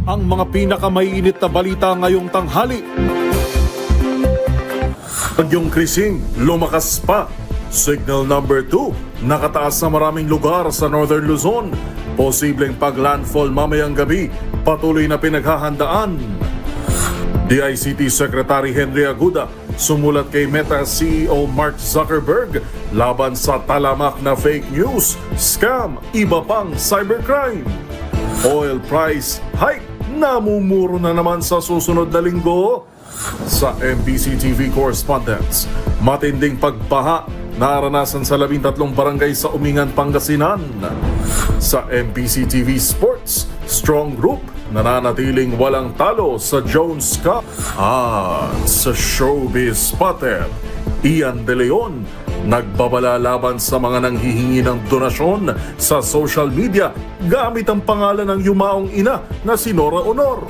ang mga pinakamaiinit na balita ngayong tanghali. Bagyong Krising, lumakas pa. Signal number 2, nakataas sa maraming lugar sa Northern Luzon. Posibleng pag-landfall mamayang gabi, patuloy na pinaghahandaan. DICT Secretary Henry Aguda sumulat kay Meta CEO Mark Zuckerberg laban sa talamak na fake news, scam, iba pang cybercrime. Oil price hike, namumuro na naman sa susunod na linggo. Sa MBC TV correspondents, matinding pagbaha naranasan sa 13 barangay sa Umingan, Pangasinan. Sa MBC TV Sports, strong group nananatiling walang talo sa Jones Cup. At sa Showbiz Spotter, Ian De Leon nagbabala laban sa mga nanghihingi ng donasyon sa social media gamit ang pangalan ng yumaong ina na si Nora Honor.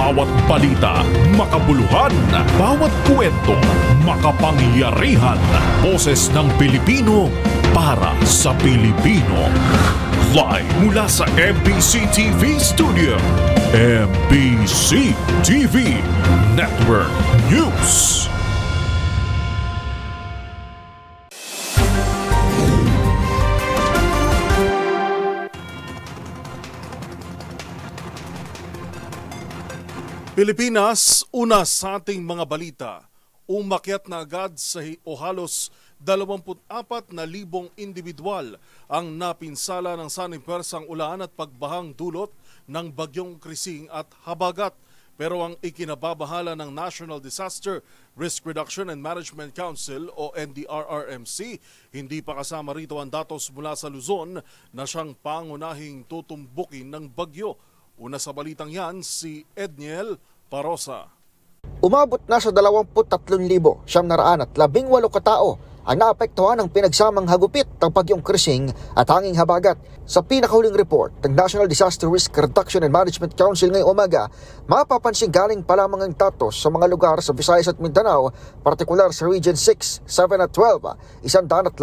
Bawat balita, makabuluhan. Bawat kwento, makapangyarihan. Boses ng Pilipino para sa Pilipino. Live mula sa MBC TV Studio. MBC TV Network News. Pilipinas, una sa ating mga balita, umakyat na agad sa halos 24,000 individual ang napinsala ng sanipersang ulan at pagbahang dulot ng Bagyong Krising at Habagat. Pero ang ikinababahala ng National Disaster Risk Reduction and Management Council o NDRRMC, hindi pa kasama rito ang datos mula sa Luzon na siyang pangunahing tutumbukin ng bagyo. Una sa balitang yan, si Edniel Parosa. Umabot na sa 23,918 katao ang naapektuhan ng pinagsamang hagupit ng Bagyong Krising at hanging Habagat. Sa pinakahuling report ng National Disaster Risk Reduction and Management Council ngayong umaga, mapapansin galing pa lamang ang datos sa mga lugar sa Visayas at Mindanao, partikular sa Region 6, 7 at 12, 115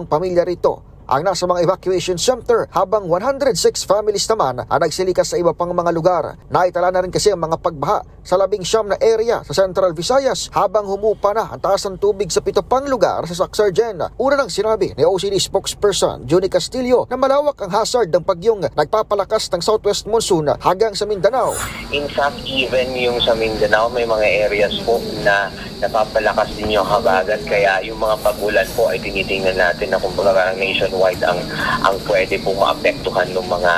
pamilya rito ang nasa mga evacuation center, habang 106 families naman ang nagsilikas sa iba pang mga lugar. Naitala na rin kasi ang mga pagbaha sa 19 na area sa Central Visayas, habang humupa na ang taas ng tubig sa 7 pang lugar sa Sacsayhuaman. Una nang sinabi ni OCD spokesperson Junie Castillo na malawak ang hazard ng bagyong nagpapalakas ng southwest monsoon hanggang sa Mindanao. In fact, even yung sa Mindanao, may mga areas po na napapalakas din yung habagat, kaya yung mga pag-ulan po ay tinitingnan natin na kumbaga nationwide ang pwede pong maapektuhan ng mga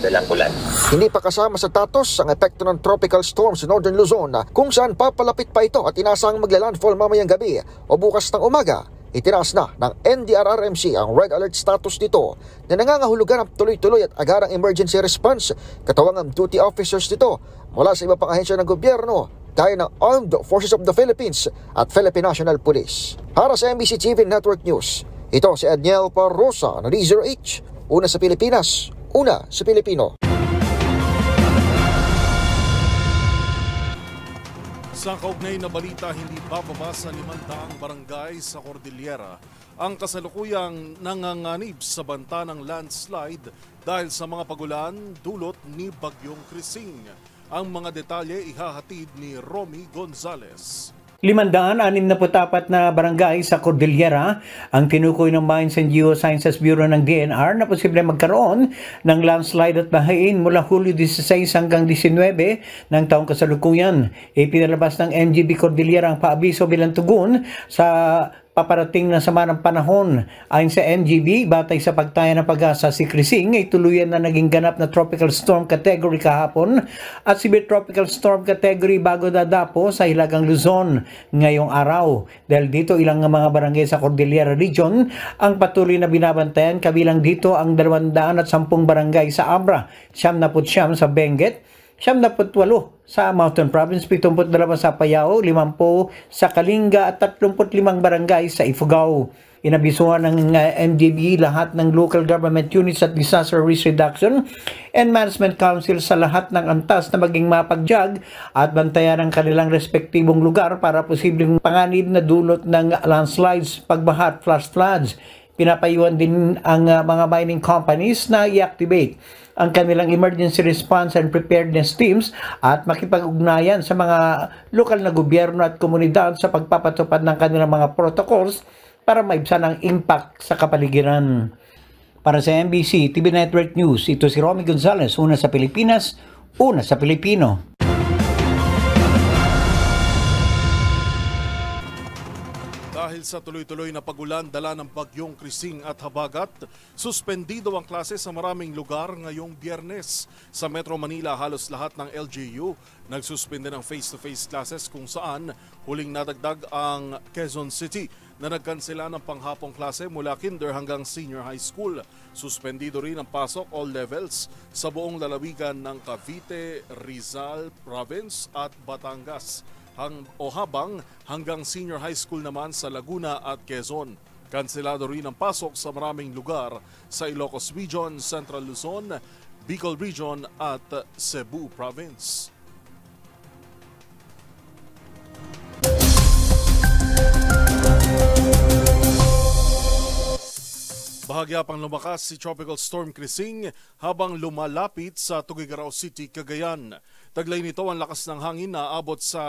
dalang ulan. Hindi pa kasama sa datos ang epekto ng tropical storm sa Northern Luzon kung saan papalapit pa ito at inasang maglalandfall mamayang gabi o bukas ng umaga. Itinaas na ng NDRRMC ang red alert status nito na nangangahulugan ng tuloy-tuloy at agarang emergency response, katawang ang duty officers nito mula sa iba pang ahensya ng gobyerno gaya ng Armed Forces of the Philippines at Philippine National Police. Para sa MBC TV Network News, ito si Edniel Parosa ng D0H. Una sa Pilipinas, una sa Pilipino. Sa kaugnay na balita, hindi bababa sa 500 barangay sa Cordillera ang kasalukuyang nanganganib sa banta ng landslide dahil sa mga pagulan dulot ni Bagyong Krising. Ang mga detalye ihahatid ni Romy Gonzales. 564 na barangay sa Cordillera ang tinukoy ng Mines and Geosciences Bureau ng DNR na posible magkaroon ng landslide at bahain mula Hulyo 16 hanggang 19 ng taong kasalukuyan. Ipinalabas ng NGB Cordillera ang paabiso bilang tugon sa paparating na sama ng panahon. Ayon sa NGB, batay sa pagtaya ng pag-asa, si Krising ay tuluyan na naging ganap na tropical storm category kahapon at severe tropical storm category bago dadapo sa Hilagang Luzon ngayong araw. Dahil dito ilang mga barangay sa Cordillera Region ang patuloy na binabantayan, kabilang dito ang 210 barangay sa Abra, 79 sa Benguet, 78 sa Mountain Province, 72 sa Apayao, 50 sa Kalinga at 35 barangay sa Ifugao. Inabisuhan ng MDB lahat ng local government units at Disaster Risk Reduction and Management Council sa lahat ng antas na maging mapagyag at bantayan ang kanilang respektibong lugar para posibleng panganib na dulot ng landslides, pagbaha at flash floods. Pinapayuhan din ang mga mining companies na i-activate ang kanilang emergency response and preparedness teams at makipag-ugnayan sa mga lokal na gobyerno at komunidad sa pagpapatupad ng kanilang mga protocols para maibsan ang impact sa kapaligiran. Para sa MBC TV Network News, ito si Romy Gonzalez, una sa Pilipinas, una sa Pilipino. Dahil sa tuloy-tuloy na pagulan dala ng bagyong Krising at Habagat, suspendido ang klase sa maraming lugar ngayong Biyernes. Sa Metro Manila, halos lahat ng LGU nagsuspende ng face-to-face classes kung saan huling nadagdag ang Quezon City na nagkansela ng panghapong klase mula kinder hanggang senior high school. Suspendido rin ang pasok all levels sa buong lalawigan ng Cavite, Rizal Province at Batangas. Habang hanggang senior high school naman sa Laguna at Quezon. Kanselado rin ang pasok sa maraming lugar sa Ilocos Region, Central Luzon, Bicol Region at Cebu Province. Bahagya pang lumakas si Tropical Storm Krising habang lumalapit sa Tuguegarao City, Cagayan. Taglay nito ang lakas ng hangin na aabot sa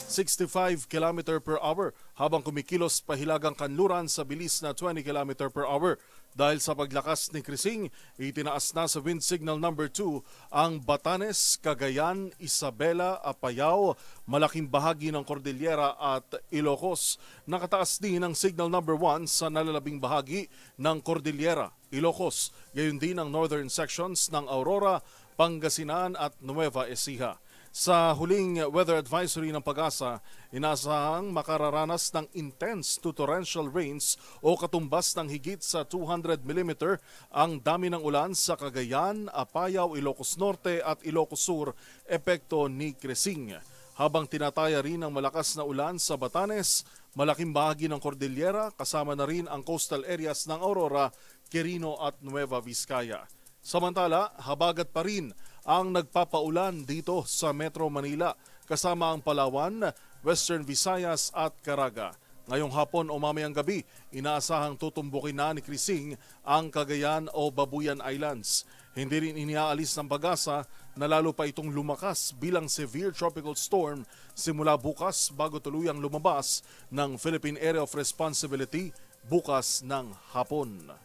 65 km per hour habang kumikilos pahilagang kanluran sa bilis na 20 km per hour. Dahil sa paglakas ni Krising, itinaas na sa wind signal number 2 ang Batanes, Cagayan, Isabela, Apayao, malaking bahagi ng Cordillera at Ilocos. Nakataas din ang signal number 1 sa nalalabing bahagi ng Cordillera, Ilocos, gayon din ang northern sections ng Aurora, Pangasinan at Nueva Ecija. Sa huling weather advisory ng Pag-asa, inasahang makararanas ng intense to torrential rains o katumbas ng higit sa 200 mm ang dami ng ulan sa Cagayan, Apayao, Ilocos Norte at Ilocos Sur, epekto ni Krising. Habang tinataya rin ang malakas na ulan sa Batanes, malaking bahagi ng Cordillera, kasama na rin ang coastal areas ng Aurora, Quirino at Nueva Vizcaya. Samantala, habagat pa rin ang nagpapaulan dito sa Metro Manila, kasama ang Palawan, Western Visayas at Caraga. Ngayong hapon o mamayang gabi, inaasahang tutumbukin na ni Krising ang Cagayan o Babuyan Islands. Hindi rin iniaalis ng Pag-asa na lalo pa itong lumakas bilang severe tropical storm simula bukas bago tuluyang lumabas ng Philippine Area of Responsibility bukas ng hapon.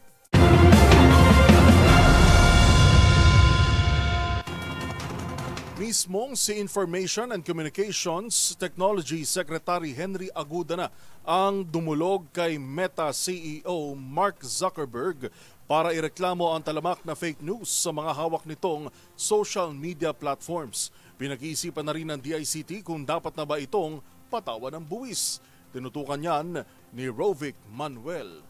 Mismong si Information and Communications Technology Secretary Henry Aguda na ang dumulog kay Meta CEO Mark Zuckerberg para ireklamo ang talamak na fake news sa mga hawak nitong social media platforms. Pinag-iisipan na rin ng DICT kung dapat na ba itong patawan ng buwis. Tinutukan yan ni Rovic Manuel.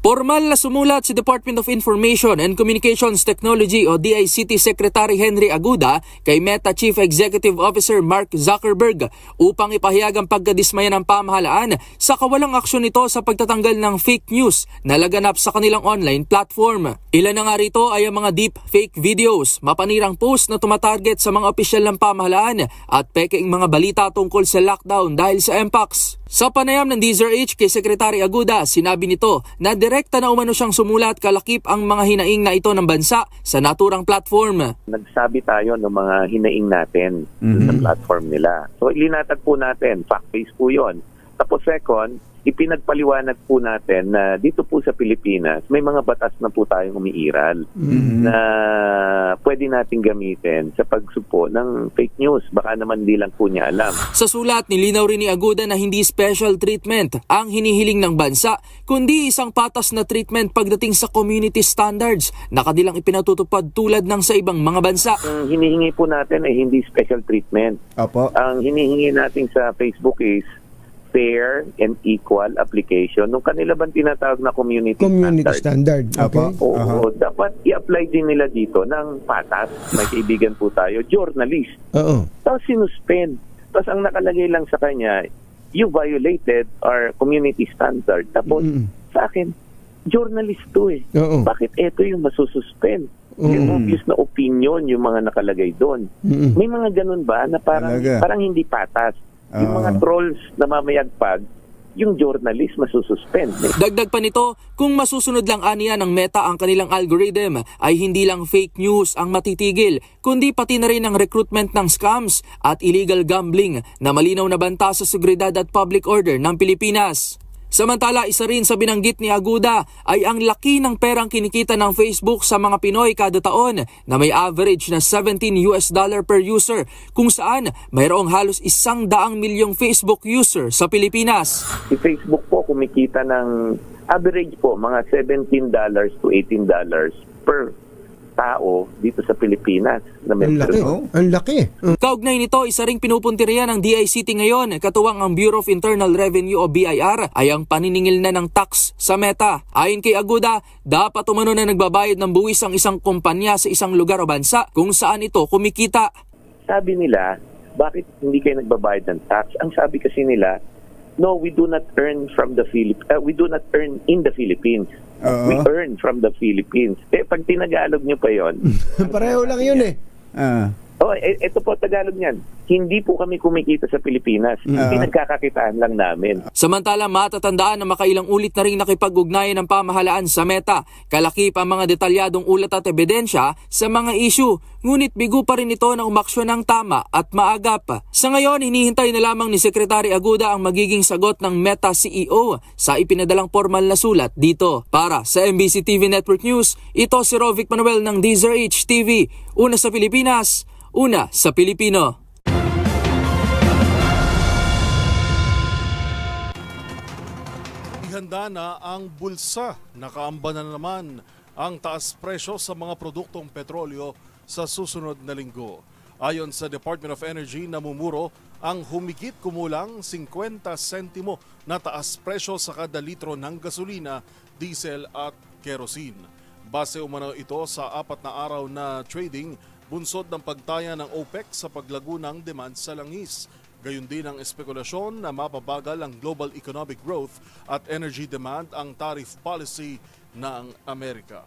Formal na sumulat si Department of Information and Communications Technology o DICT Secretary Henry Aguda kay Meta Chief Executive Officer Mark Zuckerberg upang ipahayag ang pagkadismaya ng pamahalaan sa kawalang aksyon nito sa pagtatanggal ng fake news na laganap sa kanilang online platform. Ilan na nga rito ay ang mga deep fake videos, mapanirang post na tumatarget sa mga opisyal ng pamahalaan at peking mga balita tungkol sa lockdown dahil sa MPOX. Sa panayam ng DZRH kay Secretary Aguda, sinabi nito na direkta na umano siyang sumulat kalakip ang mga hinaing na ito ng bansa sa naturang platform. Nagsabi tayo ng mga hinaing natin sa platform nila. So ilinatag po natin, fact-based po yun. Tapos second, ipinagpaliwanag po natin na dito po sa Pilipinas, may mga batas na po tayong umiiral na pwede nating gamitin sa pagsupo ng fake news. Baka naman di lang po niya alam. Sa sulat, nilinaw rin ni Aguda na hindi special treatment ang hinihiling ng bansa, kundi isang patas na treatment pagdating sa community standards na kanilang ipinatutupad tulad ng sa ibang mga bansa. Ang hinihingi po natin ay hindi special treatment. Apo. Ang hinihingi natin sa Facebook is fair and equal application nung kanila bang tinatawag na community standard. Okay. Oo, dapat i-apply din nila dito ng patas. May kaibigan po tayo, journalist. Oo. Tapos sinuspend. Tapos ang nakalagay lang sa kanya, you violated our community standard. Tapos sa akin, journalist to eh. Oo. Bakit ito yung masususpend? Yung obvious na opinion yung mga nakalagay doon. May mga ganun ba na parang hindi patas? Yung mga trolls na mamayagpag, yung journalist masususpend. Dagdag pa nito, kung masusunod lang aniya ng Meta ang kanilang algorithm, ay hindi lang fake news ang matitigil, kundi pati na rin ang recruitment ng scams at illegal gambling na malinaw na banta sa seguridad at public order ng Pilipinas. Samantala, isa rin sa binanggit ni Aguda ay ang laki ng perang kinikita ng Facebook sa mga Pinoy kada taon na may average na $17 per user, kung saan mayroong halos 100 milyong Facebook user sa Pilipinas. Si Facebook po kumikita ng average po mga $17 to $18 per tao dito sa Pilipinas. Ang laki. Kaugnay nito, isa ring pinupuntirian ng DICT ngayon, katuwang ang Bureau of Internal Revenue o BIR, ay ang paniningil na ng tax sa Meta. Ayon kay Aguda, dapat umano na nagbabayad ng buwis ang isang kumpanya sa isang lugar o bansa kung saan ito kumikita. Sabi nila, bakit hindi kayo nagbabayad ng tax? Ang sabi kasi nila, no, we do not earn in the Philippines. We earn from the Philippines. Pag tinagalog nyo pa yon, pareho lang yun eh. Ito po Tagalog niyan. Hindi po kami kumikita sa Pilipinas. Pinagkakakitaan lang namin. Samantala, matatandaan na makailang ulit na rin nakipag-ugnayan ng pamahalaan sa Meta. Kalakip ang mga detalyadong ulat at ebidensya sa mga issue. Ngunit bigo pa rin ito na umaksyon ng tama at maagap. Sa ngayon, hinihintay na lamang ni Secretary Aguda ang magiging sagot ng Meta CEO sa ipinadalang formal na sulat dito. Para sa MBC TV Network News, ito si Rovic Manuel ng DZRH TV. Una sa Pilipinas, una sa Pilipino. Ihanda na ang bulsa. Nakaamba na naman ang taas presyo sa mga produktong petrolyo sa susunod na linggo. Ayon sa Department of Energy, namumuro ang humigit kumulang 50 sentimo na taas presyo sa kada litro ng gasolina, diesel at kerosene. Base umano ito sa 4 na araw na trading, bunsod ng pagtaya ng OPEC sa paglago ng demand sa langis. Gayon din ang espekulasyon na mapabagal ang global economic growth at energy demand ang tariff policy ng Amerika.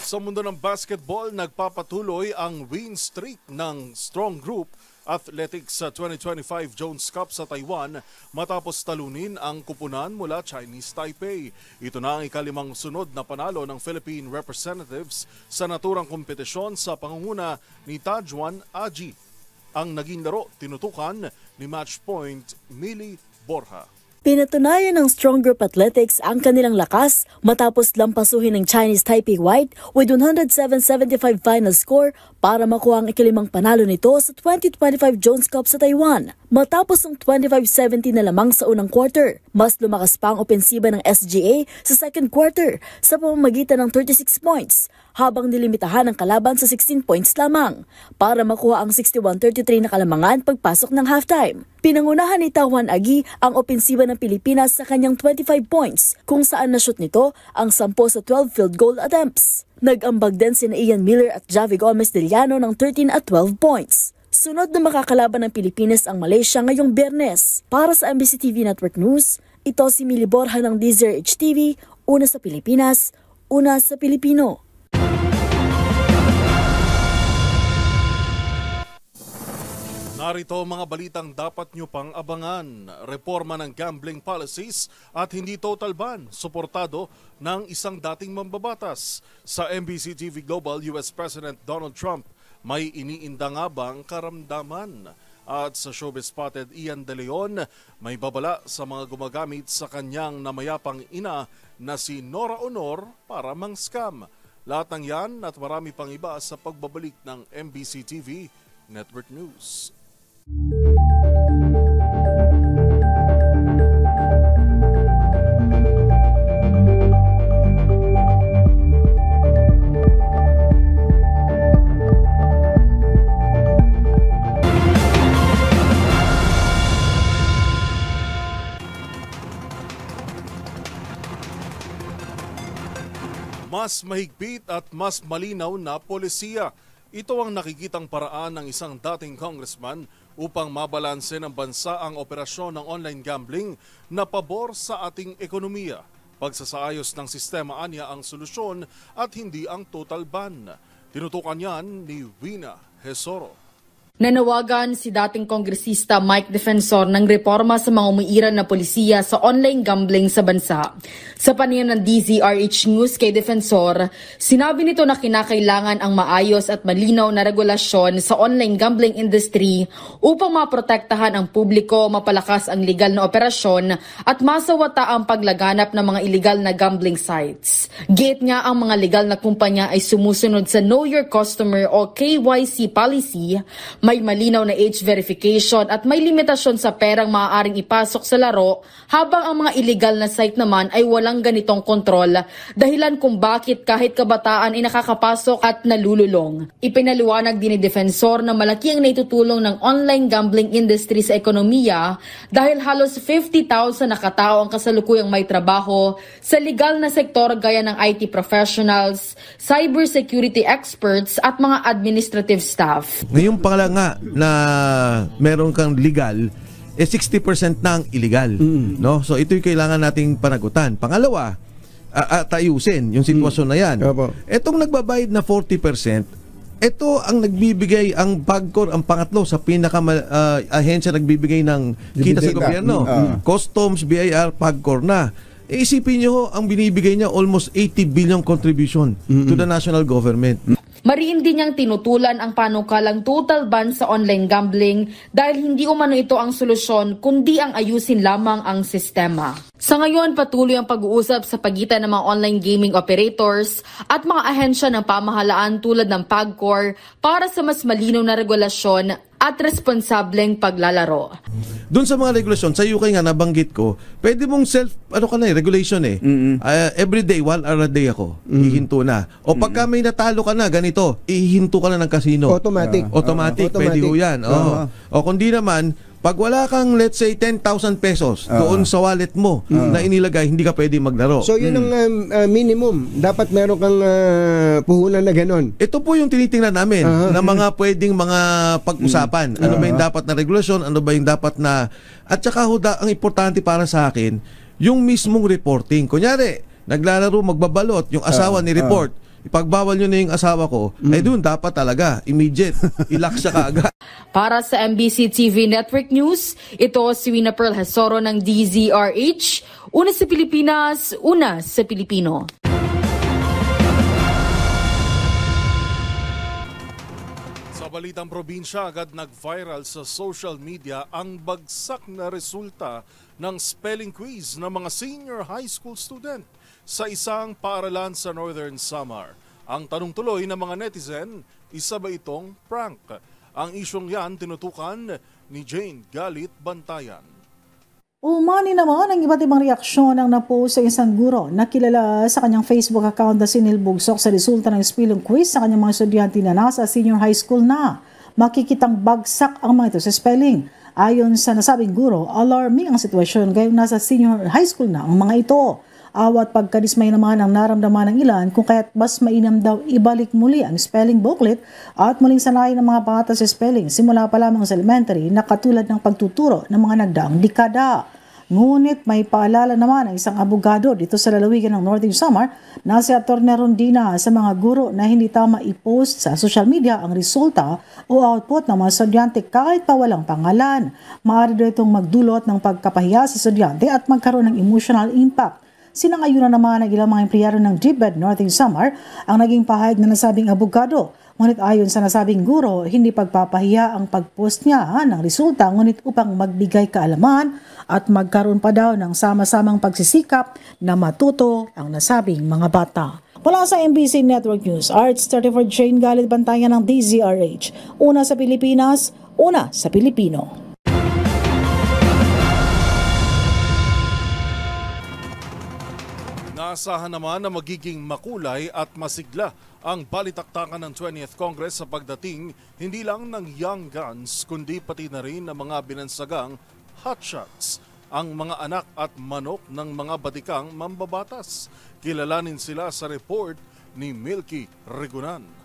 Sa mundo ng basketball, nagpapatuloy ang win streak ng Strong Group Athletics sa 2025 Jones Cup sa Taiwan matapos talunin ang kupunan mula Chinese Taipei. Ito na ang ikalimang sunod na panalo ng Philippine representatives sa naturang kompetisyon sa pangunguna ni Tajuan Aji. Ang naging laro tinutukan ni matchpoint Millie Borja. Pinatunayan ng Strong Group Athletics ang kanilang lakas matapos lampasuhin ng Chinese Taipei White with 107-75 final score para makuha ang ikalimang panalo nito sa 2025 Jones Cup sa Taiwan. Matapos ang 25-17 na lamang sa unang quarter, mas lumakas pa ang opensiba ng SGA sa second quarter sa pamamagitan ng 36 points, habang nilimitahan ang kalaban sa 16 points lamang para makuha ang 61-33 na kalamangan pagpasok ng halftime. Pinangunahan ni Tajuan Agi ang opensiba ng Pilipinas sa kanyang 25 points kung saan na-shoot nito ang 10 sa 12 field goal attempts. Nag-ambag din sina Ian Miller at Javi Gomez Deliano ng 13 at 12 points. Sunod na makakalaban ng Pilipinas ang Malaysia ngayong Biyernes. Para sa MBC TV Network News, ito si Millie Borja ng DZRH TV, una sa Pilipinas, una sa Pilipino. Narito mga balitang dapat nyo pang abangan. Reforma ng gambling policies at hindi total ban, suportado ng isang dating mambabatas. Sa MBC TV Global, US President Donald Trump may iniinda nga bang karamdaman? At sa showbiz spotted Ian De Leon, may babala sa mga gumagamit sa kanyang namayapang ina na si Nora Honor para mang-scam. Lahat ng yan at marami pang iba sa pagbabalik ng MBC TV Network News. Mas mahigpit at mas malinaw na polisiya. Ito ang nakikitang paraan ng isang dating congressman upang mabalanse ng bansa ang operasyon ng online gambling na pabor sa ating ekonomiya. Pagsasaayos ng sistema anya ang solusyon at hindi ang total ban. Tinutukan yan ni Wina Hesoro. Nanawagan si dating kongresista Mike Defensor ng reforma sa mga umiiral na polisiya sa online gambling sa bansa. Sa panayam ng DZRH News kay Defensor, sinabi nito na kinakailangan ang maayos at malinaw na regulasyon sa online gambling industry upang maprotektahan ang publiko, mapalakas ang legal na operasyon at masawata ang paglaganap ng mga illegal na gambling sites. Gate nga ang mga legal na kumpanya ay sumusunod sa Know Your Customer o KYC policy, may malinaw na age verification at may limitasyon sa perang maaaring ipasok sa laro, habang ang mga illegal na site naman ay walang ganitong kontrol, dahilan kung bakit kahit kabataan ay nakakapasok at nalululong. Ipinaliwanag din ni Defensor na malaki ang naitutulong ng online gambling industry sa ekonomiya dahil halos 50,000 na katao ang kasalukuyang may trabaho sa legal na sektor gaya ng IT professionals, cybersecurity experts at mga administrative staff. Ngayong pangalawa nga na meron kang legal, 60% na ang illegal. No? So ito'y kailangan nating panagutan. Pangalawa, ayusin yung sitwasyon na yan. Etong nagbabayad na 40%, ito ang nagbibigay, ang PAGCOR, ang pangatlo sa ahensya nagbibigay ng kita sa gobyerno. Customs, BIR, PAGCOR na. Isipin nyo, ang binibigay niya almost 80 billion contribution to the national government. Mariin din niyang tinutulan ang panukalang total ban sa online gambling dahil hindi umano ito ang solusyon kundi ang ayusin lamang ang sistema. Sa ngayon, patuloy ang pag-uusap sa pagitan ng mga online gaming operators at mga ahensya ng pamahalaan tulad ng PAGCOR para sa mas malinaw na regulasyon at responsableng paglalaro. Doon sa mga regulasyon, sa UK nga nabanggit ko, pwede mong regulation every day, 1 hour a day ako, ihinto na. O pagka may natalo ka na, ganito, ihinto ka na ng casino. Automatic, pwede ho yan. O kundi naman, pag wala kang, let's say, 10,000 pesos doon sa wallet mo na inilagay, hindi ka pwede maglaro. So, yun ang minimum. Dapat meron kang puhunan na ganon. Ito po yung tinitingnan namin na mga pwedeng mga pag-usapan. Ano ba yung dapat na regulasyon? Ano ba yung dapat na... At saka, ang importante para sa akin, yung mismong reporting. Kunyari, naglalaro, magbabalot, yung asawa ni report. Ipagbawal nyo na yung asawa ko, ay doon dapat talaga, immediate, ilak siya kaagad. Para sa MBC TV Network News, ito si Wina Pearl Hesoro ng DZRH. Una sa Pilipinas, una sa Pilipino. Sa balitang probinsya, agad nag-viral sa social media ang bagsak na resulta ng spelling quiz ng mga senior high school student sa isang paaralan sa Northern Samar. Ang tanong tuloy ng mga netizen, isa ba itong prank? Ang isyong yan tinutukan ni Jane Galit Bantayan. Umani naman ang iba't ibang reaksyon ang napost sa isang guro na kilala sa kanyang Facebook account na sinilbugsok sa resulta ng spelling quiz sa kanyang mga estudyante na nasa senior high school na. Makikitang bagsak ang mga ito sa spelling. Ayon sa nasabing guro, alarming ang sitwasyon gayong nasa senior high school na ang mga ito. Awat pagkadismay naman ang naramdaman ng ilan kung kaya't mas mainam daw ibalik muli ang spelling booklet at muling sanayin ng mga bata sa spelling simula pa lamang sa elementary na katulad ng pagtuturo ng mga nagdaang dekada. Ngunit may paalala naman ang isang abogado dito sa lalawigan ng Northern Samar na si Atty. Rondina sa mga guro na hindi tama i-post sa social media ang resulta o output ng mga estudyante kahit pa walang pangalan. Maaari daw itong magdulot ng pagkapahiya sa estudyante at magkaroon ng emotional impact. Sinangayunan naman ng ilang mga empleyado ng DepEd Northern Samar ang naging pahayag na nasabing abogado. Ngunit ayon sa nasabing guro, hindi pagpapahiya ang pag-post niya ng resulta ngunit upang magbigay kaalaman at magkaroon pa daw ng sama-samang pagsisikap na matuto ang nasabing mga bata. Mula sa MBC Network News, Arts 34 Jane Galit Bantayan ng DZRH. Una sa Pilipinas, una sa Pilipino. Naasahan naman na magiging makulay at masigla ang balitaktakan ng 20th Congress sa pagdating hindi lang ng young guns kundi pati na rin ng mga binansagang hotshots, ang mga anak at manok ng mga batikang mambabatas. Kilalanin sila sa report ni Milky Regunan.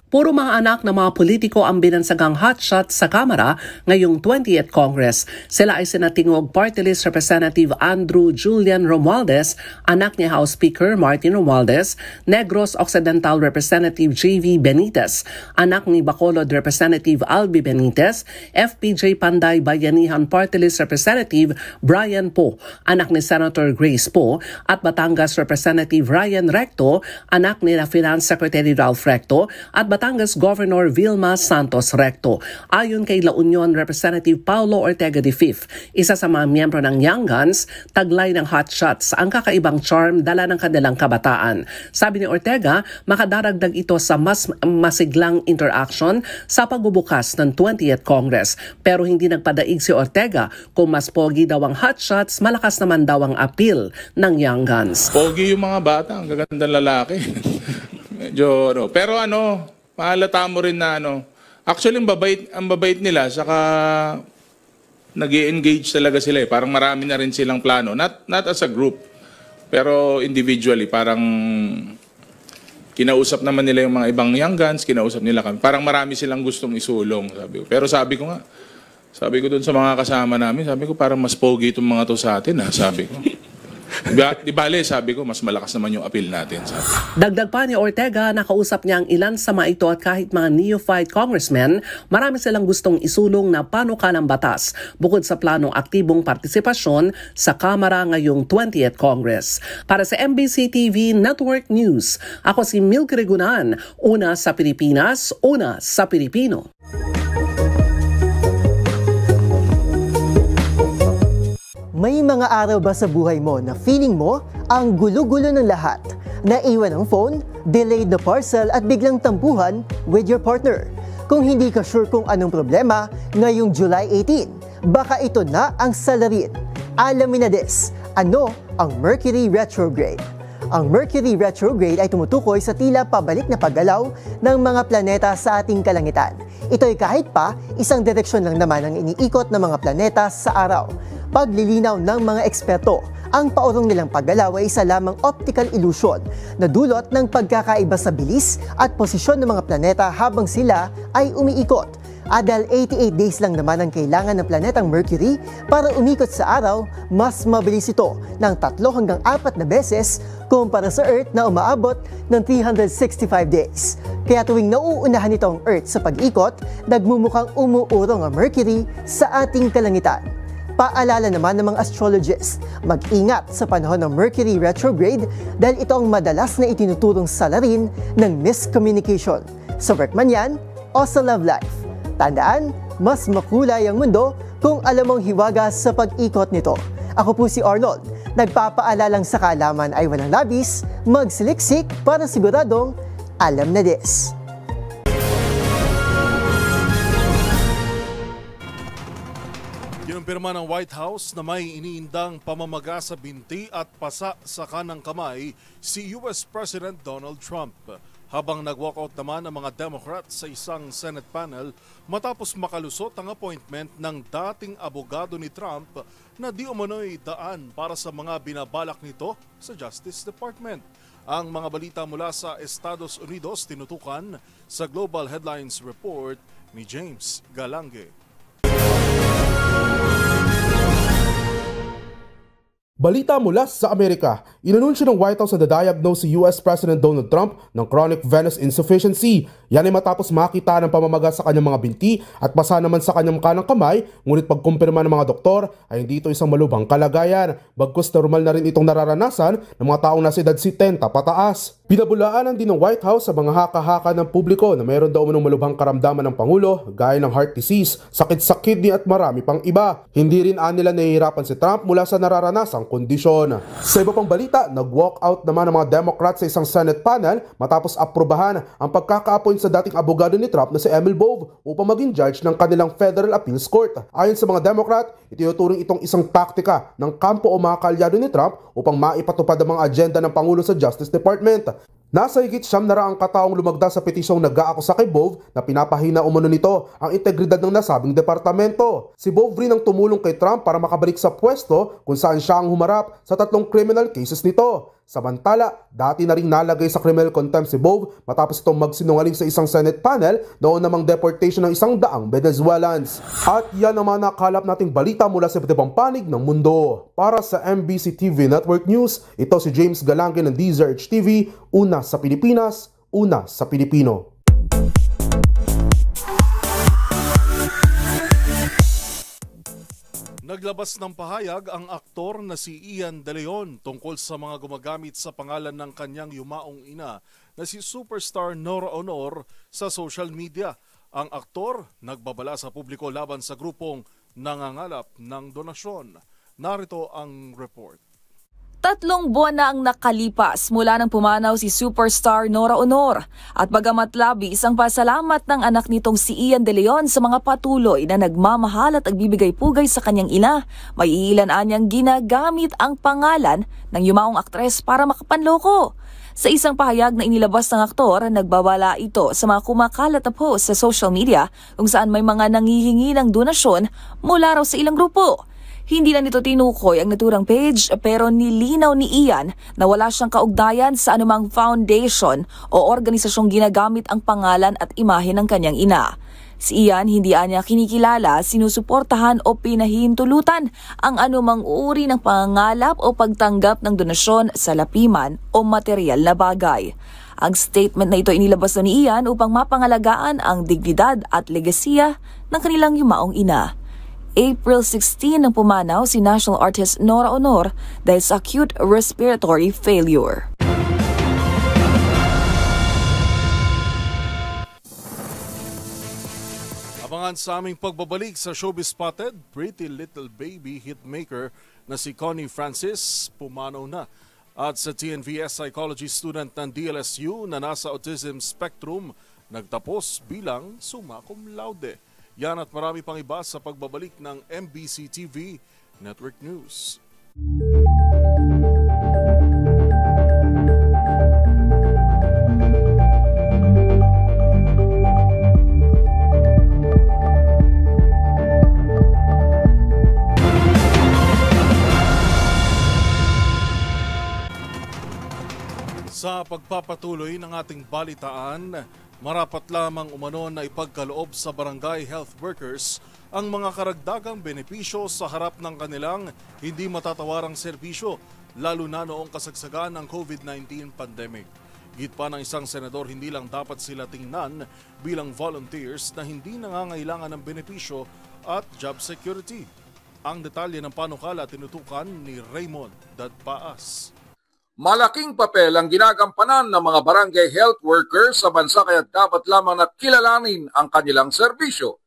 Puro mga anak ng mga politiko ang binansagang hotshot sa Kamara ngayong 20th Congress. Sila ay sinatingog Party List Representative Andrew Julian Romualdez, anak ni House Speaker Martin Romualdez, Negros Occidental Representative J.V. Benitez, anak ni Bacolod Representative Albi Benitez, FPJ Panday Bayanihan Party List Representative Brian Poe, anak ni Senator Grace Poe, at Batangas Representative Ryan Recto, anak ni Finance Secretary Ralph Recto, at Batangas Governor Vilma Santos Recto. Ayon kay La Union Representative Paulo Ortega V, isa sa mga miyembro ng Young Guns, taglay ng hotshots ang kakaibang charm dala ng kanilang kabataan. Sabi ni Ortega, makadaragdag ito sa mas masiglang interaction sa pagbubukas ng 20th Congress. Pero hindi nagpadaig si Ortega kung mas pogi daw ang hotshots, malakas naman daw ang appeal ng Young Guns. Pogi yung mga bata, ang gagandang lalaki. Medyo, pero mahalata mo rin na actually ang babait nila, saka nag-i-engage talaga sila Parang marami na rin silang plano, not as a group, pero individually, parang kinausap naman nila yung mga ibang Young Guns, kinausap nila kami. Parang marami silang gustong isulong, sabi ko. Pero sabi ko dun sa mga kasama namin, sabi ko parang mas pogi itong mga to sa atin, sabi ko. Di bale, sabi ko, mas malakas naman yung appeal natin. Sabi. Dagdag pa ni Ortega, nakausap niya ang ilan sa mga ito at kahit mga neophyte congressmen, marami silang gustong isulong na panukalang batas bukod sa planong aktibong partisipasyon sa Kamara ngayong 20th Congress. Para sa MBC TV Network News, ako si Milky Regunan, una sa Pilipinas, una sa Pilipino. May mga araw ba sa buhay mo na feeling mo ang gulo-gulo ng lahat? Naiwan ang phone, delayed na parcel at biglang tampuhan with your partner. Kung hindi ka sure kung anong problema, ngayong July 18, baka ito na ang salarin. Alamin na des, ano ang Mercury Retrograde? Ang Mercury Retrograde ay tumutukoy sa tila pabalik na paggalaw ng mga planeta sa ating kalangitan. Ito'y kahit pa isang direksyon lang naman ang iniikot ng mga planeta sa araw. Paglilinaw ng mga eksperto, ang paurong nilang paggalaw ay isa lamang optical illusion na dulot ng pagkakaiba sa bilis at posisyon ng mga planeta habang sila ay umiikot. Dahil 88 days lang naman ang kailangan ng planetang Mercury para umikot sa araw, mas mabilis ito ng 3 hanggang 4 na beses kumpara sa Earth na umaabot ng 365 days. Kaya tuwing nauunahan ito ang Earth sa pag-ikot, nagmumukhang umuurong ang Mercury sa ating kalangitan. Paalala naman ng mga astrologists, mag-ingat sa panahon ng Mercury retrograde dahil ito ang madalas na itinuturong salarin ng miscommunication. Sa work man yan o sa love life. Tandaan, mas makulay ang mundo kung alam mong hiwaga sa pag-ikot nito. Ako po si Arnold, nagpapaalalang sa kaalaman ay walang labis, magsiliksik para siguradong alam na des. Kinumpirma ng White House na may iniindang pamamaga sa binti at pasa sa kanang kamay si US President Donald Trump habang nag-walkout naman ang mga Democrats sa isang Senate panel matapos makalusot ang appointment ng dating abogado ni Trump na di umano'y daan para sa mga binabalak nito sa Justice Department. Ang mga balita mula sa Estados Unidos tinutukan sa Global Headlines Report ni James Galange. Balita mula sa Amerika, inanunsyo ng White House na dadiagnose si US President Donald Trump ng chronic venous insufficiency. Yan ay matapos makita ng pamamaga sa kanyang mga binti at pasa naman sa kanyang kanang kamay, ngunit pagkumpirma ng mga doktor ay hindi ito isang malubhang kalagayan. Bagkus normal na rin itong nararanasan ng mga taong nasa edad 70 pataas. Pinabulaanan din ng White House sa mga haka-haka ng publiko na mayroon daw ng malubhang karamdaman ng Pangulo gaya ng heart disease, sakit sa kidney at marami pang iba. Hindi rin nila nahihirapan si Trump mula sa nararanasang kondisyon. Sa iba pang balita, nag-walk out naman ng mga Democrats sa isang Senate panel matapos aprubahan ang pagkaka-appoint sa dating abogado ni Trump na si Emil Bove upang maging judge ng kanilang Federal Appeals Court. Ayon sa mga Democrat, itinuturing itong isang taktika ng kampo o mga kalyado ni Trump upang maipatupad ang mga agenda ng Pangulo sa Justice Department. Nasa higit 700 kataong lumagda sa petisyong nag-aakusa kay Bove na pinapahina umano nito ang integridad ng nasabing departamento. Si Bove rin ang tumulong kay Trump para makabalik sa pwesto kung saan siya ang humarap sa 3 criminal cases nito. Samantala, dati na ring nalagay sa criminal contempt si Bove matapos itong magsinungaling sa isang Senate panel noon namang deportation ng 100 Venezuelans. At yan naman nakalap nating balita mula sa iba't ibang panig ng mundo. Para sa MBC TV Network News, ito si James Galangin ng DZRH TV, una sa Pilipinas, una sa Pilipino. Naglabas ng pahayag ang aktor na si Ian De Leon tungkol sa mga gumagamit sa pangalan ng kanyang yumaong ina na si superstar Nora Honor sa social media. Ang aktor nagbabala sa publiko laban sa grupong nangangalap ng donasyon. Narito ang report. 3 buwan na ang nakalipas mula nang pumanaw si superstar Nora Honor at bagamat labis ang pasalamat ng anak nitong si Ian De Leon sa mga patuloy na nagmamahal at nagbibigay pugay sa kanyang ina, may ilan anyang ginagamit ang pangalan ng yumaong aktres para makapanloko. Sa isang pahayag na inilabas ng aktor, nagbabala ito sa mga kumakalat na post sa social media kung saan may mga nanghihingi ng donasyon mula raw sa ilang grupo. Hindi na nito tinukoy ang naturang page pero nilinaw ni Ian na wala siyang kaugnayan sa anumang foundation o organisasyong ginagamit ang pangalan at imahe ng kanyang ina. Si Ian hindi niya kinikilala, sinusuportahan o pinahihintulutan ang anumang uri ng pangangalap o pagtanggap ng donasyon sa lapiman o material na bagay. Ang statement na ito inilabas ni Ian upang mapangalagaan ang dignidad at legasiya ng kanilang yumaong ina. April 16 nang pumanaw si national artist Nora Honor dahil sa acute respiratory failure. Abangan sa aming pagbabalik sa Showbiz Spotted, Pretty Little Baby hitmaker na si Connie Francis pumanaw na. At sa TNVS psychology student ng DLSU na nasa autism spectrum, nagtapos bilang summa cum laude. Yan at marami pang iba sa pagbabalik ng MBC TV Network News. Sa pagpapatuloy ng ating balitaan, marapat lamang umano na ipagkaloob sa barangay health workers ang mga karagdagang benepisyo sa harap ng kanilang hindi matatawarang serbisyo, lalo na noong kasagsagan ng COVID-19 pandemic. Git pa ng isang senador, hindi lang dapat sila tingnan bilang volunteers na hindi nangangailangan ng benepisyo at job security. Ang detalye ng panukala tinutukan ni Raymond Dadpaas. Malaking papel ang ginagampanan ng mga barangay health workers sa bansa kaya dapat lamang na kilalanin ang kanilang serbisyo.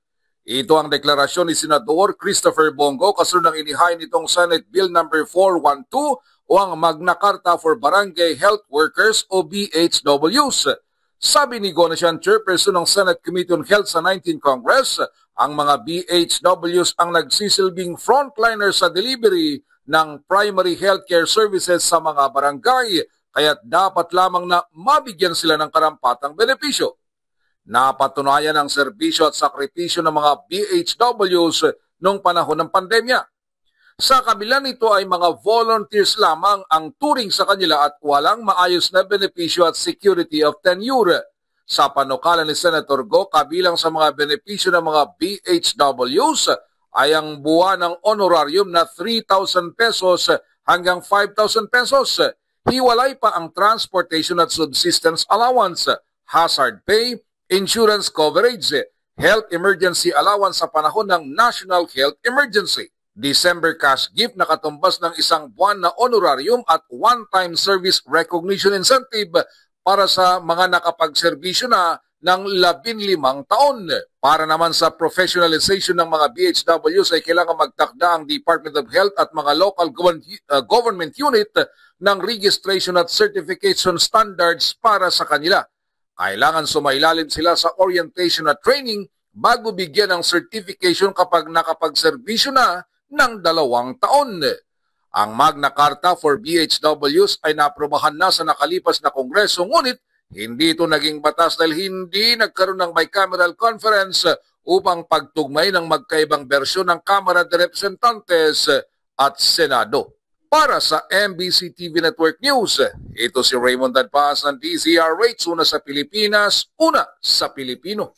Ito ang deklarasyon ni Senador Christopher Bongo kasunod ng inihain nitong Senate Bill No. 412 o ang Magna Carta for Barangay Health Workers o BHWs. Sabi ni Gonasian Chairperson ng Senate Committee on Health sa 19th Congress, ang mga BHWs ang nagsisilbing frontliner sa delivery ng primary healthcare services sa mga barangay, kaya dapat lamang na mabigyan sila ng karampatang benepisyo. Napatunayan ang serbisyo at sakripisyo ng mga BHWs noong panahon ng pandemya. Sa kabila nito ay mga volunteers lamang ang turing sa kanila at walang maayos na benepisyo at security of tenure. Sa panukala ni Senator Go, kabilang sa mga benepisyo ng mga BHWs ay ang buwan ng honorarium na 3,000 pesos hanggang 5,000 pesos. Hiwalay pa ang transportation at subsistence allowance, hazard pay, insurance coverage, health emergency allowance sa panahon ng national health emergency. December cash gift na katumbas ng 1 buwan na honorarium at one-time service recognition incentive para sa mga nakapagserbisyo na ng 15 taon. Para naman sa professionalization ng mga BHWs ay kailangan magtakda ang Department of Health at mga local government unit ng registration at certification standards para sa kanila. Kailangan sumailalim sila sa orientation at training bago bigyan ng certification kapag nakapagserbisyo na ng 2 taon. Ang Magna Carta for BHWs ay naprobahan na sa nakalipas na Kongreso, ngunit hindi ito naging batas dahil hindi nagkaroon ng bicameral conference upang pagtugmay ng magkaibang bersyon ng Kamara de Representantes at Senado. Para sa MBC TV Network News, ito si Raymond Dadpas ng DZRH, una sa Pilipinas, una sa Pilipino.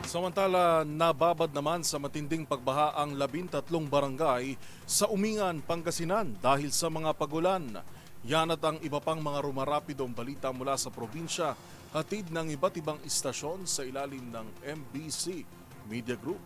Samantala, nababad naman sa matinding pagbaha ang 13 barangay sa Umingan, Pangasinan dahil sa mga pagulan. Yan at ang iba pang mga rumarapidong balita mula sa probinsya, hatid ng iba't ibang istasyon sa ilalim ng MBC Media Group.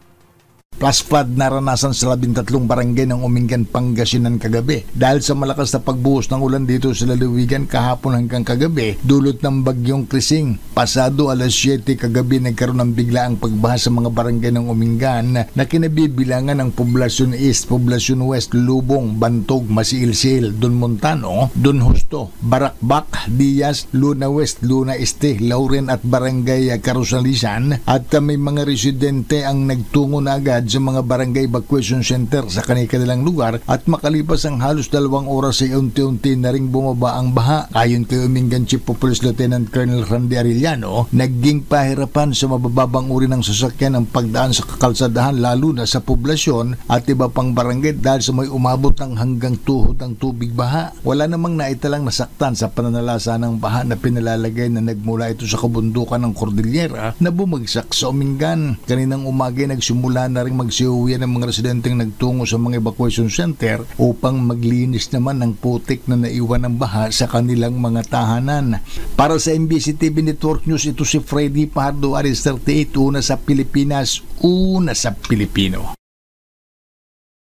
Plus flood naranasan sa 13 barangay ng Umingan, Pangasinan kagabi dahil sa malakas na pagbuhos ng ulan dito sa lalawigan kahapon hanggang kagabi dulot ng bagyong Krising. Pasado alas 7 kagabi nagkaroon ng biglaang pagbaha sa mga barangay ng Umingan na kinabibilangan ng Poblasyon East, Poblasyon West, Lubong, Bantog, Masiilsil, Don Montano, Don Justo, Barakbak, Diaz, Luna West, Luna Este, Lauren at Barangay Carusalisan at may mga residente ang nagtungo na agad sa mga barangay evacuation center sa kanilang lugar at makalipas ang halos 2 oras ay unti-unti na ring bumaba ang baha. Ayon kay Umingan Chief of Police Lieutenant Colonel Randy Arellano, naging pahirapan sa mabababang uri ng sasakyan ang pagdaan sa kakalsadahan lalo na sa poblasyon at iba pang barangay dahil sa may umabot ng hanggang tuhod ang tubig baha. Wala namang naitalang nasaktan sa pananalasa ng baha na pinalalagay na nagmula ito sa kabundukan ng Cordillera na bumagsak sa Umingan. Kaninang umaga nagsimula na ring magsiuwian ng mga residenteng nagtungo sa mga evacuation center upang maglinis naman ng putik na naiwan ng baha sa kanilang mga tahanan. Para sa MBC TV Network News, ito si Freddy Pardo, Aris 38, una sa Pilipinas, una sa Pilipino.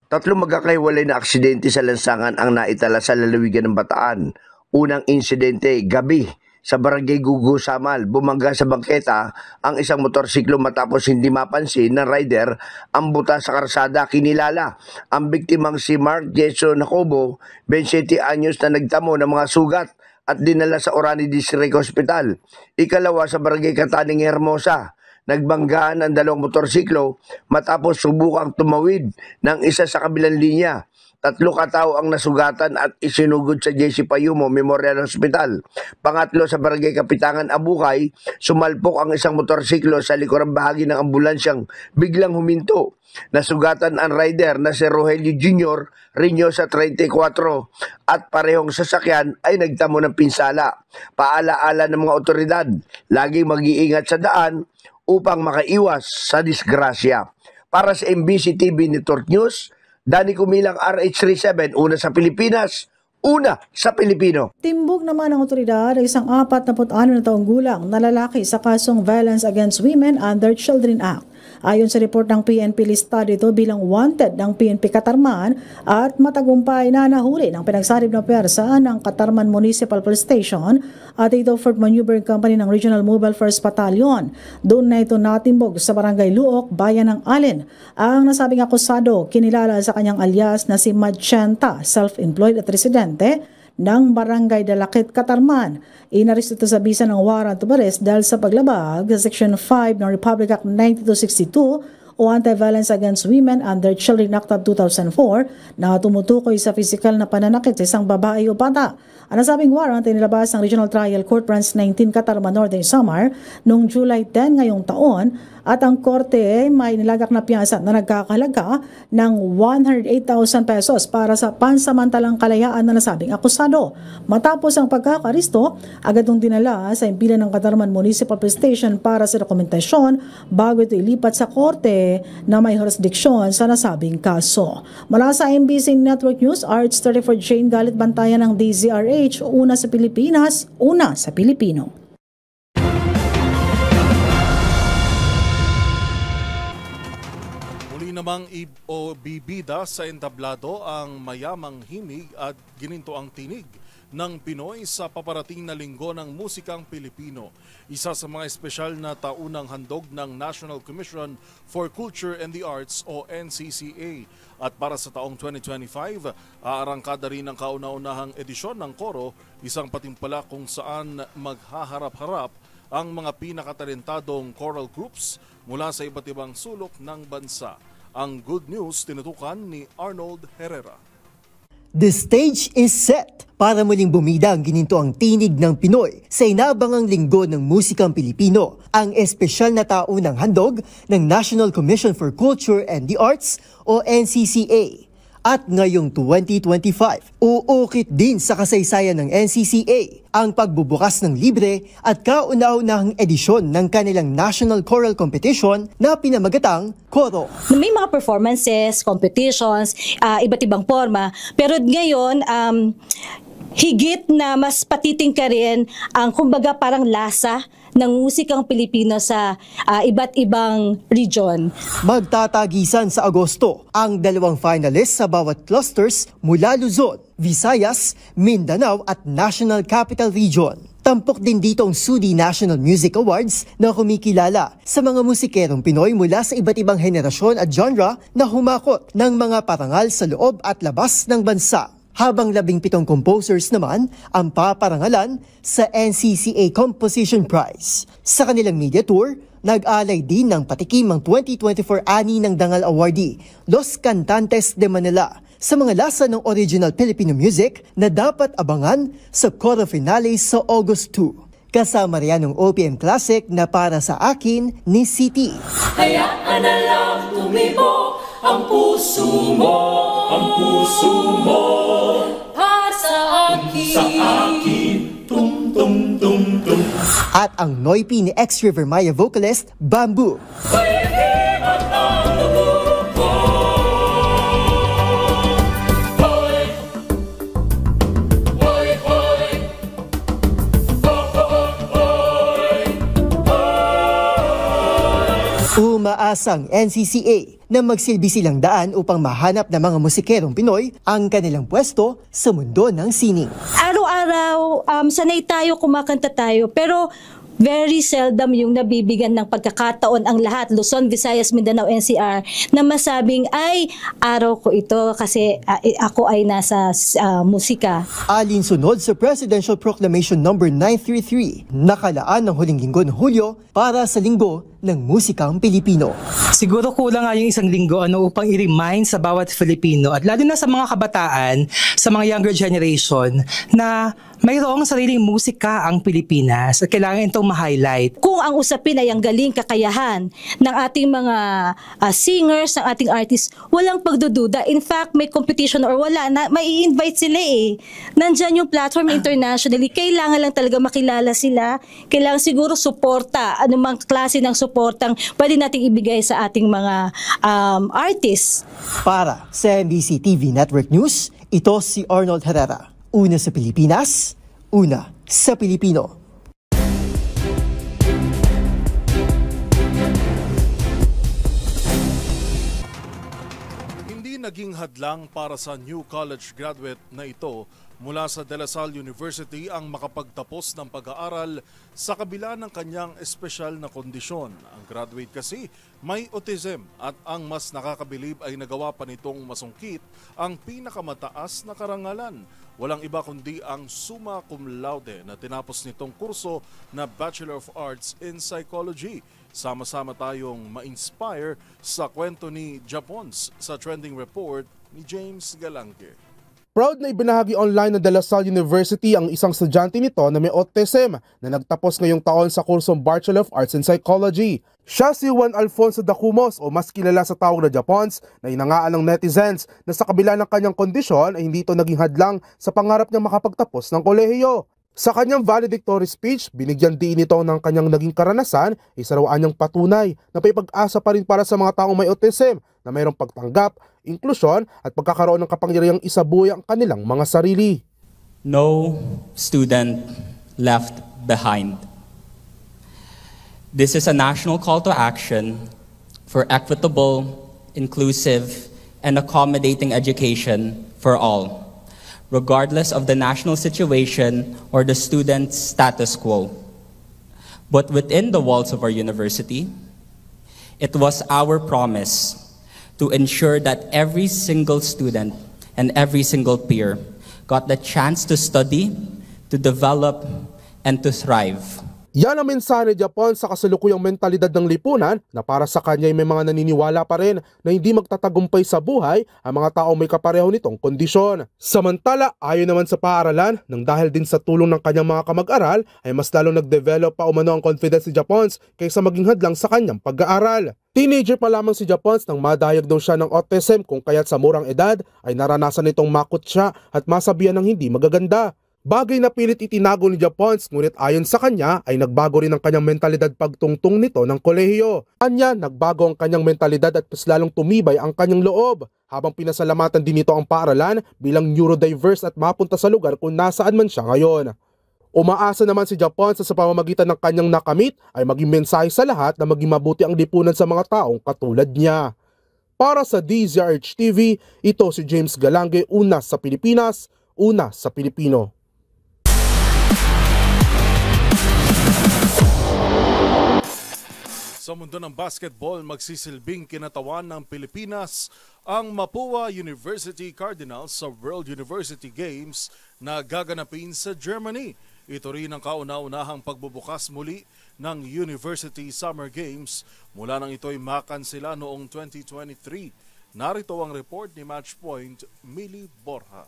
3 magkakaiwalay na aksidente sa lansangan ang naitala sa lalawigan ng Bataan. Unang insidente, gabi, sa Barangay Gugu, Samal, bumangga sa bangketa ang isang motorsiklo matapos hindi mapansin ng rider ang butas sa karsada. Kinilala ang biktimang si Mark Jason Jacobo, 27 anyos na nagtamo ng mga sugat at dinala sa Orani District Hospital. Ikalawa sa Barangay Kataning, Hermosa, nagbanggaan ang 2 motorsiklo matapos subukang tumawid ng isa sa kabilang linya. 3 katao ang nasugatan at isinugod sa JC Payumo Memorial Hospital. Pangatlo sa Barangay Kapitangan, Abukay, sumalpok ang isang motorsiklo sa likurang bahagi ng ambulansyang biglang huminto. Nasugatan ang rider na si Rogelio Jr. Reynosa 34 at parehong sasakyan ay nagtamo ng pinsala. Paalaala ng mga otoridad, laging mag-iingat sa daan upang makaiwas sa disgrasya. Para sa MBC TV Network News, Danny Kumilang, RH37, una sa Pilipinas, una sa Pilipino. Timbog naman ng otoridad ay isang 46 na taong gulang na lalaki sa kasong Violence Against Women under Children Act. Ayon sa report ng PNP, listado ito bilang wanted ng PNP Katarman at matagumpay na nahuli ng pinagsalib na pwersa ng Katarman Municipal Police Station at ito Fort Manuver Company ng Regional Mobile First Battalion. Doon na ito natimbog sa Barangay Luok, Bayan ng Alin. Ang nasabing akusado, kinilala sa kanyang alias na si Madchenta, self-employed at residente ng Barangay Dalakit, Katarman. Inaresto ito sa bisa ng warrant of arrest dahil sa paglabag sa Section 5 ng Republic Act 9262 o Anti-Violence Against Women under Children Act of 2004 na tumutukoy sa pisikal na pananakit sa isang babae o bata. Ang nasabing warrant ay nilabas ng Regional Trial Court Branch 19 Katarman Northern Samar noong July 10 ngayong taon at ang korte may nilagak na piyasa na nagkakahalaga ng 108,000 pesos para sa pansamantalang kalayaan na nasabing akusado. Matapos ang pagkakaristo, agad itong dinala sa impilan ng Katarman Municipal Police Station para sa dokumentasyon bago ito ilipat sa korte na may jurisdiksyon sa nasabing kaso. Mula sa MBC Network News, RH34 Jane Galit Bantayan ng DZRH, una sa Pilipinas, una sa Pilipino. Namang bibida sa entablado ang mayamang himig at gininto ang tinig ng Pinoy sa paparating na linggo ng musikang Pilipino. Isa sa mga espesyal na taunang handog ng National Commission for Culture and the Arts o NCCA. At para sa taong 2025, aarangkada rin ang kauna-unahang edisyon ng koro, isang patimpala kung saan maghaharap-harap ang mga pinakatalentadong choral groups mula sa iba't ibang sulok ng bansa. Ang good news tinutukan ni Arnold Herrera. The stage is set para muling bumida ang ginintoang tinig ng Pinoy sa inabangang linggo ng musikang Pilipino, ang espesyal na taunang handog ng National Commission for Culture and the Arts o NCCA. At ngayong 2025, uukit din sa kasaysayan ng NCCA ang pagbubukas ng libre at kauna-unahang edisyon ng kanilang National Choral Competition na pinamagatang Koro. May mga performances, competitions, iba't ibang forma, pero ngayon higit na mas patitingkarin ang kumbaga parang lasa ng musikang Pilipino sa iba't ibang region. Magtatagisan sa Agosto ang dalawang finalists sa bawat clusters mula Luzon, Visayas, Mindanao at National Capital Region. Tampok din dito ang SUDI National Music Awards na kumikilala sa mga musikerong Pinoy mula sa iba't ibang henerasyon at genre na humakot ng mga parangal sa loob at labas ng bansa. Habang 17 composers naman ang paparangalan sa NCCA Composition Prize. Sa kanilang media tour, nag-alay din ng patikim ang 2024 ani ng Dangal Awardee, Los Cantantes de Manila, sa mga lasa ng original Filipino music na dapat abangan sa Koro Finale sa August 2. Kasama riyan ng OPM Classic na Para Sa Akin ni City. Hayaan na lang tumibo ang puso mo, ang puso mo. Para sa akin, tum tum tum tum. At ang Noipi ni ex-River Maya vocalist, Bamboo. Umaasang NCCA na magsilbi silang daan upang mahanap ng mga musikerong Pinoy ang kanilang pwesto sa mundo ng sining. Araw-araw, sanay tayo, kumakanta tayo, pero very seldom yung nabibigyan ng pagkakataon ang lahat, Luzon, Visayas, Mindanao, NCR, na masabing, ay, araw ko ito kasi ako ay nasa musika. Alinsunod sa Presidential Proclamation No. 933, nakalaan ng huling linggo ng Hulyo para sa Linggo ng Musikang Pilipino. Siguro kulang nga yung isang linggo upang i-remind sa bawat Filipino at lalo na sa mga kabataan, sa mga younger generation na mayroong sariling musika ang Pilipinas at kailangan itong ma-highlight. Kung ang usapin ay ang galing kakayahan ng ating mga singers, ng ating artists, walang pagdududa. In fact, may competition or wala, may i-invite sila eh. Nandyan yung platform internationally. Kailangan lang talaga makilala sila. Kailangan siguro suporta, anumang klase ng suportang pwede nating ibigay sa ating mga artists. Para sa MBC TV Network News, ito si Arnold Herrera. Una sa Pilipinas, una sa Pilipino. Hindi naging hadlang para sa new college graduate na ito mula sa De La Salle University ang makapagtapos ng pag-aaral sa kabila ng kanyang espesyal na kondisyon. Ang graduate kasi may autism at ang mas nakakabilib ay nagawa pa nitong masungkit ang pinakamataas na karangalan. Walang iba kundi ang summa cum laude na tinapos nitong kurso na Bachelor of Arts in Psychology. Sama-sama tayong ma-inspire sa kwento ni Japons sa trending report ni James Galangke. Proud na ibinahagi online ng De La Salle University ang isang estudyante nito na may autism na nagtapos ngayong taon sa kursong Bachelor of Arts in Psychology. Siya si Juan Alfonso Dacumos o mas kilala sa tawag na Japons na inangaan ng netizens na sa kabila ng kanyang kondisyon ay hindi ito naging hadlang sa pangarap niyang makapagtapos ng kolehiyo. Sa kanyang valedictory speech, binigyan din ito ng kanyang naging karanasan, isa raw niyang patunay na may pag-asa pa rin para sa mga taong may autism na mayroong pagtanggap, inklusyon at pagkakaroon ng kapangyarihang isabuhay ang kanilang mga sarili. No student left behind. This is a national call to action for equitable, inclusive, and accommodating education for all, regardless of the national situation or the student's status quo. But within the walls of our university, it was our promise to ensure that every single student and every single peer got the chance to study, to develop, and to thrive. Yan ang mensahe ni Japon sa kasalukuyang mentalidad ng lipunan na para sa kanya ay may mga naniniwala pa rin na hindi magtatagumpay sa buhay ang mga taong may kapareho nitong kondisyon. Samantala, ayon naman sa paaralan, nang dahil din sa tulong ng kanyang mga kamag-aral ay mas lalong nag-develop pa umano ang confidence ni Japon kaysa maging hadlang sa kanyang pag-aaral. Teenager pa lamang si Japon nang ma-diagnose siya ng autism kung kaya't sa murang edad ay naranasan nitong makot siya at masabihan ng hindi magaganda. Bagay na pilit itinago ni Japon, ngunit ayon sa kanya ay nagbago rin ang kanyang mentalidad pagtungtong nito ng kolehiyo. Anya, nagbago ang kanyang mentalidad at mas lalong tumibay ang kanyang loob, habang pinasalamatan din nito ang paaralan bilang neurodiverse at mapunta sa lugar kung nasaan man siya ngayon. Umaasa naman si Japon sa pamamagitan ng kanyang nakamit ay maging mensahe sa lahat na maging mabuti ang lipunan sa mga taong katulad niya. Para sa DZRH TV, ito si James Galange, una sa Pilipinas, una sa Pilipino. Sa mundo ng basketball, magsisilbing kinatawan ng Pilipinas ang Mapua University Cardinals sa World University Games na gaganapin sa Germany. Ito rin ang kauna-unahang pagbubukas muli ng University Summer Games mula nang ito'y makansela noong 2023. Narito ang report ni Matchpoint, Millie Borja.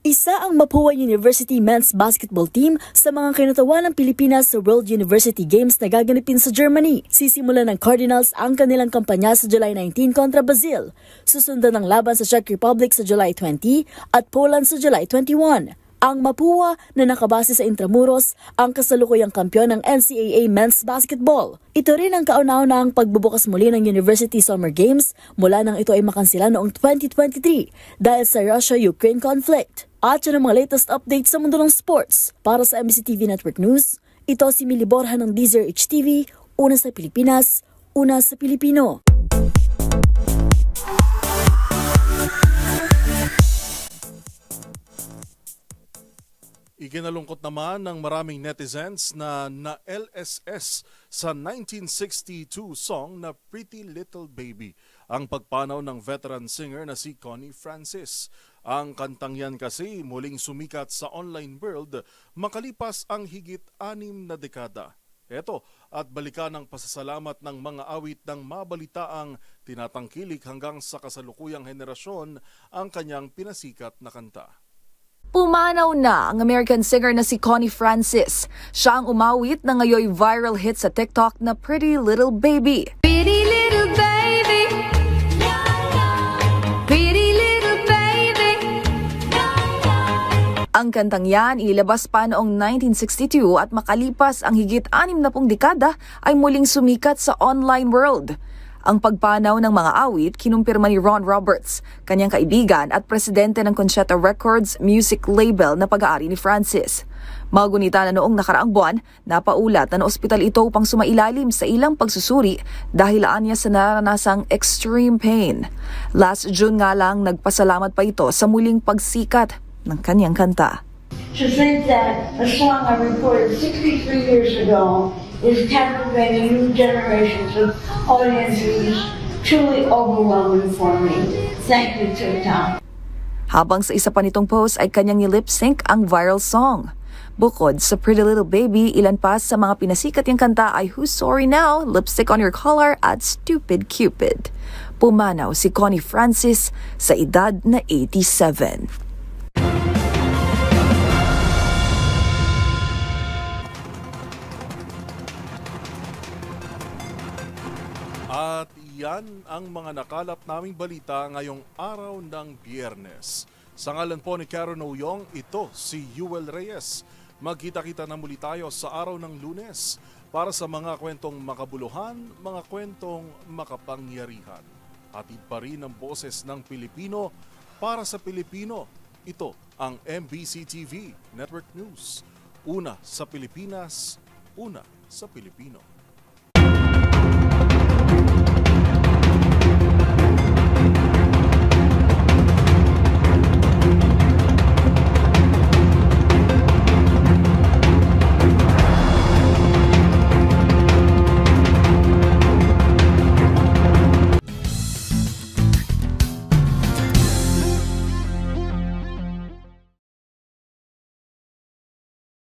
Isa ang Mapua University Men's Basketball Team sa mga kinatawan ng Pilipinas sa World University Games na gaganapin sa Germany. Sisimulan ng Cardinals ang kanilang kampanya sa July 19 kontra Brazil. Susundan ng laban sa Czech Republic sa July 20 at Poland sa July 21. Ang Mapua na nakabase sa Intramuros ang kasalukuyang kampiyon ng NCAA Men's Basketball. Ito rin ang kauna-unahang pagbubukas muli ng University Summer Games mula nang ito ay makansela noong 2023 dahil sa Russia-Ukraine conflict. At yun ang mga latest updates sa mundo ng sports. Para sa MBC TV Network News, ito si Millie Borja ng DZRH TV, una sa Pilipinas, una sa Pilipino. Ikinalungkot naman ng maraming netizens na na-LSS sa 1962 song na Pretty Little Baby ang pagpanaw ng veteran singer na si Connie Francis. Ang kantang yan kasi muling sumikat sa online world makalipas ang higit 6 na dekada. Eto, at balikan ang pasasalamat ng mga awit ng mabalitaang tinatangkilik hanggang sa kasalukuyang henerasyon ang kanyang pinasikat na kanta. Pumanaw na ang American singer na si Connie Francis. Siya ang umawit na ngayon viral hit sa TikTok na Pretty Little Baby. Pretty little baby, pretty little baby. Ang kantang yan ilabas pa noong 1962 at makalipas ang higit 60 dekada ay muling sumikat sa online world. Ang pagpanaw ng mga awit kinumpirma ni Ron Roberts, kanyang kaibigan at presidente ng Conchetta Records music label na pag-aari ni Francis. Magunita na noong nakaraang buwan, napaulat na ospital ito upang sumailalim sa ilang pagsusuri dahil niya sa naranasang extreme pain. Last June nga lang nagpasalamat pa ito sa muling pagsikat ng kanyang kanta. To think that a song I recorded 63 years ago is captivating new generations of audiences, truly overwhelming for me. Thank you, TikTok. Habang sa isa pa nitong post ay kanyang nilip-sync ang viral song. Bukod sa Pretty Little Baby, ilan pa sa mga pinasikat niyang kanta ay Who's Sorry Now, Lipstick on Your Collar at Stupid Cupid. Pumanaw si Connie Francis sa edad na 87. At yan ang mga nakalap naming balita ngayong araw ng Biyernes. Sa ngalan po ni Karen Oyong, ito si Yuel Reyes. Magkita-kita na muli tayo sa araw ng Lunes para sa mga kwentong makabuluhan, mga kwentong makapangyarihan. Hatid pa rin ang boses ng Pilipino para sa Pilipino. Ito ang MBC TV Network News. Una sa Pilipinas, una sa Pilipino.